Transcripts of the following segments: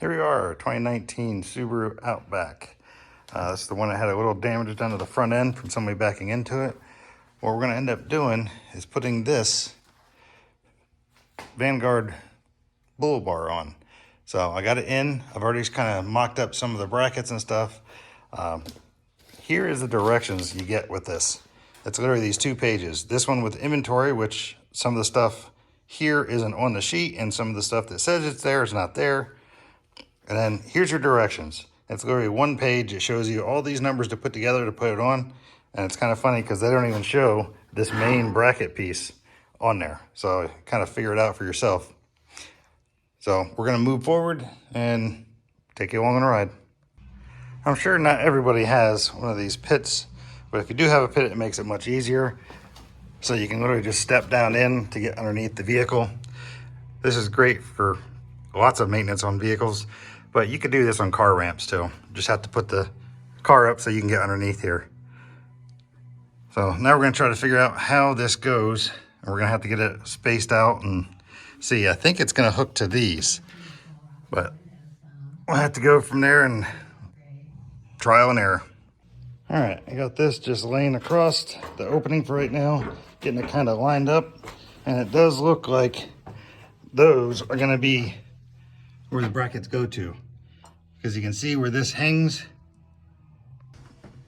Here we are, 2019 Subaru Outback. This is the one that had a little damage done to the front end from somebody backing into it. What we're gonna end up doing is putting this Vanguard bull bar on. So I got it in. I've already kind of mocked up some of the brackets and stuff. Here is the directions you get with this. It's literally these 2 pages. This one with inventory, which some of the stuff here isn't on the sheet, and some of the stuff that says it's there is not there. And then here's your directions. It's literally 1 page. It shows you all these numbers to put together to put it on. And it's kind of funny because they don't even show this main bracket piece on there. So kind of figure it out for yourself. So we're going to move forward and take you along on a ride. I'm sure not everybody has one of these pits, but if you do have a pit, it makes it much easier. So you can literally just step down in to get underneath the vehicle. This is great for lots of maintenance on vehicles. But you could do this on car ramps too. Just have to put the car up so you can get underneath here. So now we're gonna try to figure out how this goes. And we're gonna have to get it spaced out and see. I think it's gonna hook to these, but we'll have to go from there and trial and error. All right, I got this just laying across the opening for right now, getting it kind of lined up. And it does look like those are gonna be where the brackets go to, because you can see where this hangs.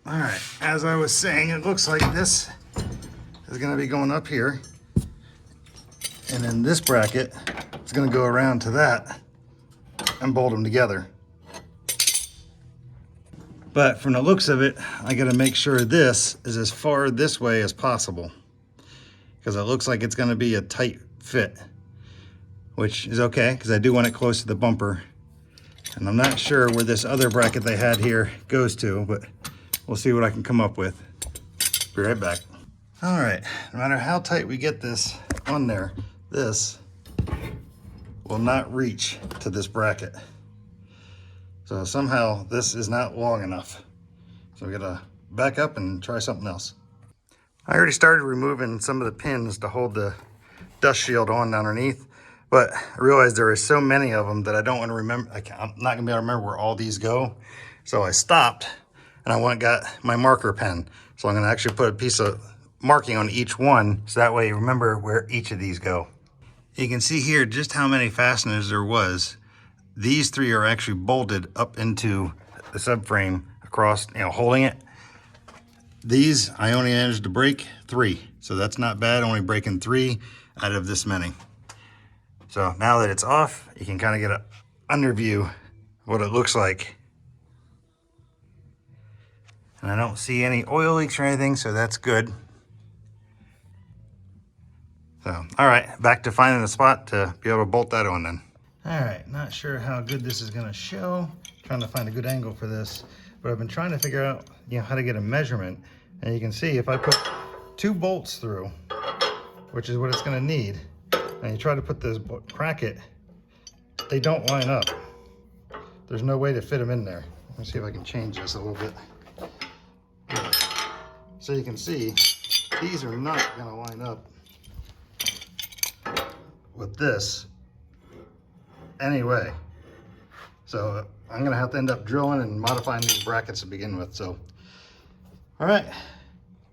All right, as I was saying, it looks like this is gonna be going up here, and then this bracket is gonna go around to that and bolt them together. But from the looks of it, I gotta make sure this is as far this way as possible, because it looks like it's gonna be a tight fit, which is okay, because I do want it close to the bumper. And I'm not sure where this other bracket they had here goes to, but we'll see what I can come up with. Be right back. All right, no matter how tight we get this on there, this will not reach to this bracket. So somehow this is not long enough. So we gotta back up and try something else. I already started removing some of the pins to hold the dust shield on underneath. But I realized there are so many of them that I don't want to remember. I'm not gonna be able to remember where all these go. So I stopped and I went and got my marker pen. So I'm gonna actually put a piece of marking on each one, so that way you remember where each of these go. You can see here just how many fasteners there was. These 3 are actually bolted up into the subframe across, holding it. These, I only managed to break 3. So that's not bad, only breaking 3 out of this many. So now that it's off, you can kind of get an underview of what it looks like. And I don't see any oil leaks or anything, so that's good. So, all right, back to finding a spot to be able to bolt that on then. All right, not sure how good this is gonna show. Trying to find a good angle for this, but I've been trying to figure out, how to get a measurement. And you can see if I put 2 bolts through, which is what it's gonna need, and you try to put this bracket, they don't line up. There's no way to fit them in there. Let's see if I can change this a little bit. So you can see, these are not gonna line up with this anyway. So I'm gonna have to end up drilling and modifying these brackets to begin with. So, all right,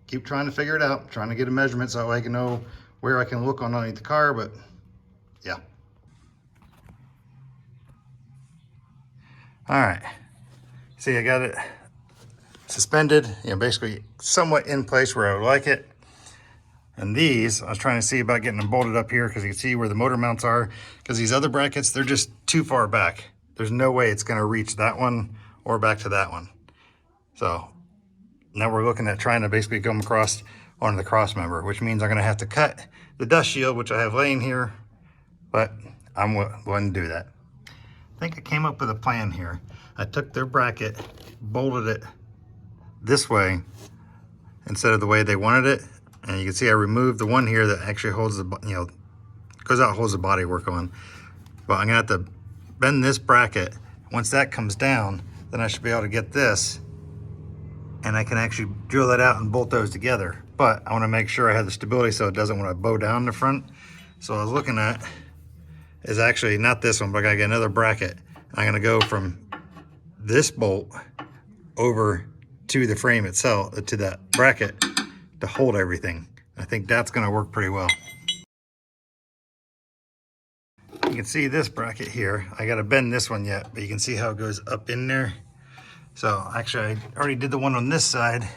keep trying to figure it out, trying to get a measurement so I can know where I can look underneath the car, but yeah. All right, see, I got it suspended, basically somewhat in place where I would like it. And these, I was trying to see about getting them bolted up here because you can see where the motor mounts are, because these other brackets, they're just too far back. There's no way it's gonna reach that one or back to that one. So now we're looking at trying to basically come across onto the cross member, which means I'm gonna have to cut the dust shield, which I have laying here, but I'm willing to do that. I think I came up with a plan here. I took their bracket, bolted it this way instead of the way they wanted it. And you can see I removed the one here that actually holds the, goes out and holds the body work on. But I'm gonna have to bend this bracket. Once that comes down, then I should be able to get this, and I can actually drill that out and bolt those together. But I wanna make sure I have the stability so it doesn't wanna bow down the front. So I was looking at is actually not this one, but I gotta get another bracket I'm gonna go from this bolt over to the frame itself, to that bracket, to hold everything. I think that's gonna work pretty well. You can see this bracket here. I gotta bend this one yet, but you can see how it goes up in there. So actually, I already did the one on this side.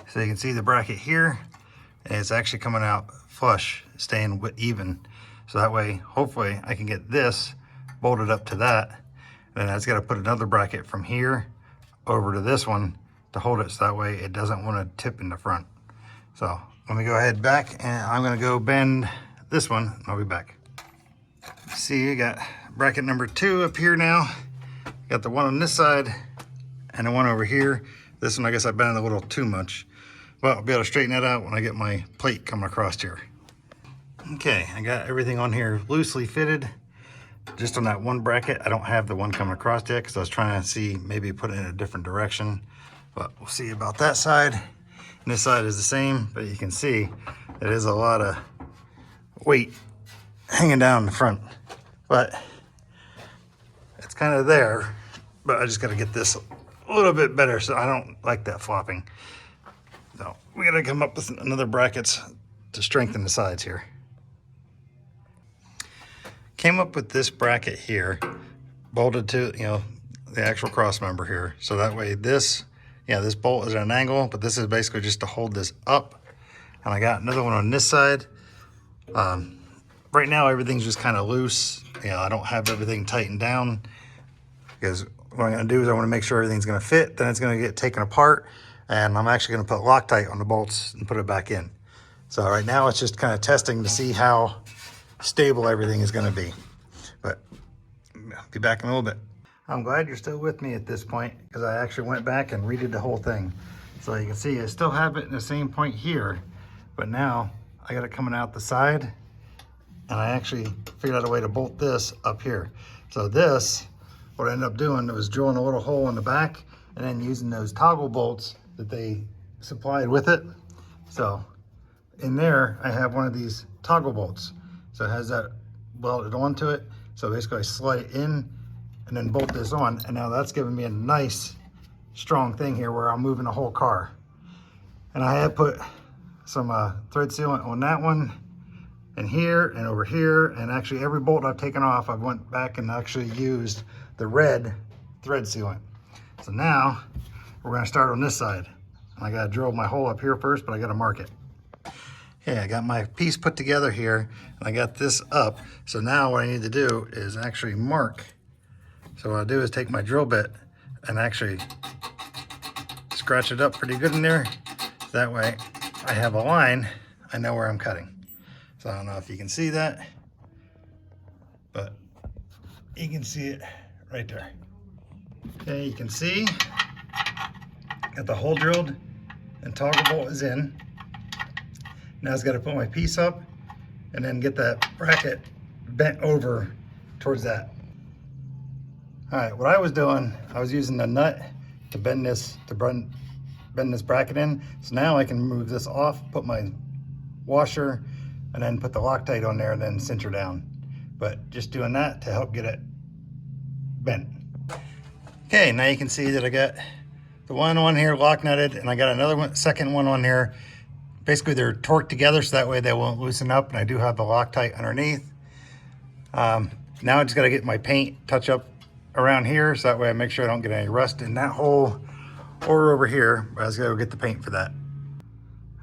So you can see the bracket here, and it's actually coming out flush, staying even. So that way, hopefully, I can get this bolted up to that. And then I just gotta put another bracket from here over to this one to hold it, so that way it doesn't wanna tip in the front. So let me go ahead back, and I'm gonna go bend this one, and I'll be back. See, you got bracket number 2 up here now. Got the one on this side and the one over here. This one, I guess I bent it a little too much, but I'll be able to straighten that out when I get my plate coming across here. Okay, I got everything on here loosely fitted. Just on that one bracket, I don't have the one coming across yet because I was trying to see, maybe put it in a different direction, but we'll see about that side. And this side is the same, but you can see it is a lot of weight hanging down the front, but it's kind of there. But I just got to get this a little bit better, so I don't like that flopping. So we got to come up with another brackets to strengthen the sides here. Came up with this bracket here, bolted to, the actual cross member here. So that way this bolt is at an angle, but this is basically just to hold this up. And I got another one on this side. Right now, everything's just kind of loose. I don't have everything tightened down, because what I'm gonna do is I wanna make sure everything's gonna fit, then it's gonna get taken apart, and I'm actually gonna put Loctite on the bolts and put it back in. So right now it's just kind of testing to see how stable everything is gonna be. But I'll be back in a little bit. I'm glad you're still with me at this point, because I actually went back and redid the whole thing. So you can see I still have it in the same point here, but now I got it coming out the side, and I actually figured out a way to bolt this up here. So this, what I ended up doing was drilling a little hole in the back and then using those toggle bolts that they supplied with it. So in there, I have one of these toggle bolts. So it has that welded onto it. So basically I slide it in and then bolt this on. And now that's giving me a nice strong thing here where I'm moving the whole car. And I have put some thread sealant on that one, and here and over here, and actually every bolt I've taken off, I went back and actually used the red thread sealant. So now we're gonna start on this side. I gotta drill my hole up here first, but I gotta mark it. Okay, I got my piece put together here, and I got this up. So now what I need to do is actually mark. So what I'll do is take my drill bit and actually scratch it up pretty good in there. So that way I have a line, I know where I'm cutting. So I don't know if you can see that, but you can see it right there. Okay, you can see, got the hole drilled and toggle bolt is in. Now I've got to put my piece up and then get that bracket bent over towards that. All right, what I was doing, I was using the nut to bend this bracket in. So now I can move this off, put my washer, and then put the Loctite on there and then cinch her down. But just doing that to help get it bent. Okay, now you can see that I got the one on here lock nutted, and I got another one, second one on here. Basically they're torqued together so that way they won't loosen up, and I do have the Loctite underneath. Now I just gotta get my paint touch up around here so that way I make sure I don't get any rust in that hole or over here. But I just gotta go get the paint for that.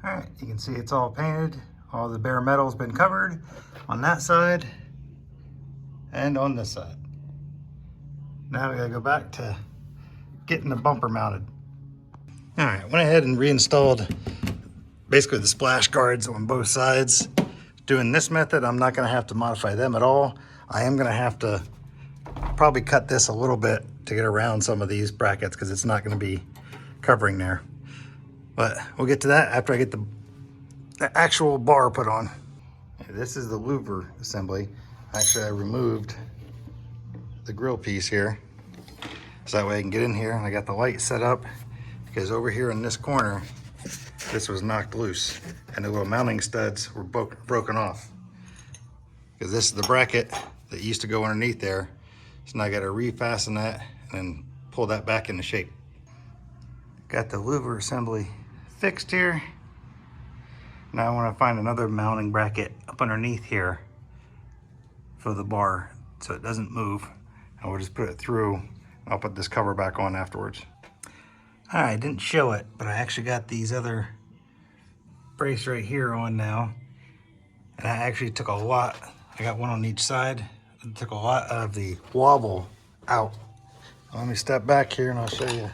All right, you can see it's all painted. All the bare metal's been covered on that side and on this side. Now we gotta go back to getting the bumper mounted. All right, went ahead and reinstalled basically the splash guards on both sides. Doing this method, I'm not gonna have to modify them at all. I am gonna have to probably cut this a little bit to get around some of these brackets because it's not gonna be covering there. But we'll get to that after I get the actual bar put on. This is the louver assembly. Actually, I removed the grill piece here so that way I can get in here, and I got the light set up because over here in this corner this was knocked loose and the little mounting studs were broken off, because this is the bracket that used to go underneath there. So now I got to refasten that and then pull that back into shape. Got the louver assembly fixed here. Now I want to find another mounting bracket up underneath here for the bar so it doesn't move. And we'll just put it through. I'll put this cover back on afterwards. I didn't show it, but I actually got these other brace right here on now. And I actually took a lot. I got one on each side. I took a lot of the wobble out. Let me step back here and I'll show you.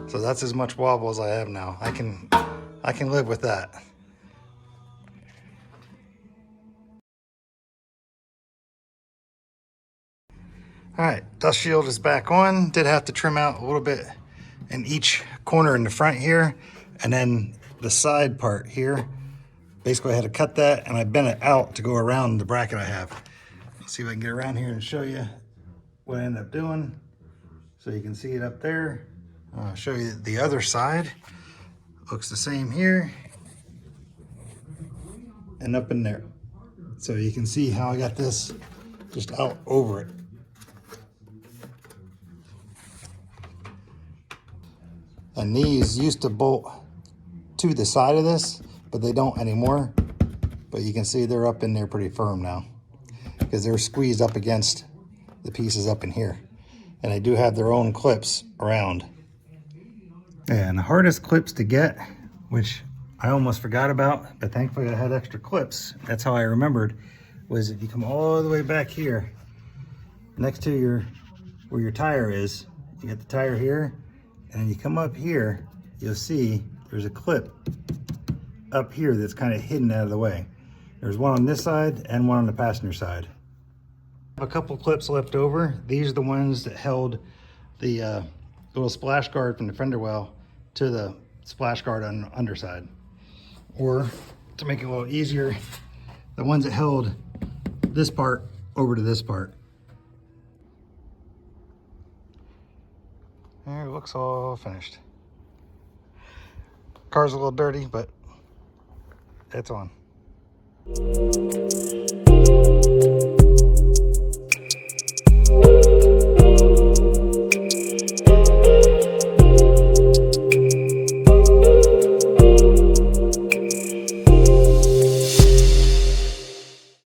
So that's as much wobble as I have now. I can live with that. All right, dust shield is back on. Did have to trim out a little bit in each corner in the front here, and then the side part here. Basically, I had to cut that and I bent it out to go around the bracket I have. Let's see if I can get around here and show you what I ended up doing. So you can see it up there. I'll show you the other side. Looks the same here and up in there. So you can see how I got this just out over it. And these used to bolt to the side of this, but they don't anymore. But you can see they're up in there pretty firm now because they're squeezed up against the pieces up in here. And they do have their own clips around. And the hardest clips to get, which I almost forgot about, but thankfully I had extra clips. That's how I remembered, was if you come all the way back here, next to where your tire is, you get the tire here, and then you come up here, you'll see there's a clip up here that's kind of hidden out of the way. There's one on this side and one on the passenger side. A couple clips left over. These are the ones that held the little splash guard from the fender well to the splash guard on the underside. Or to make it a little easier, the ones that held this part over to this part. There, it looks all finished. Car's a little dirty, but it's on.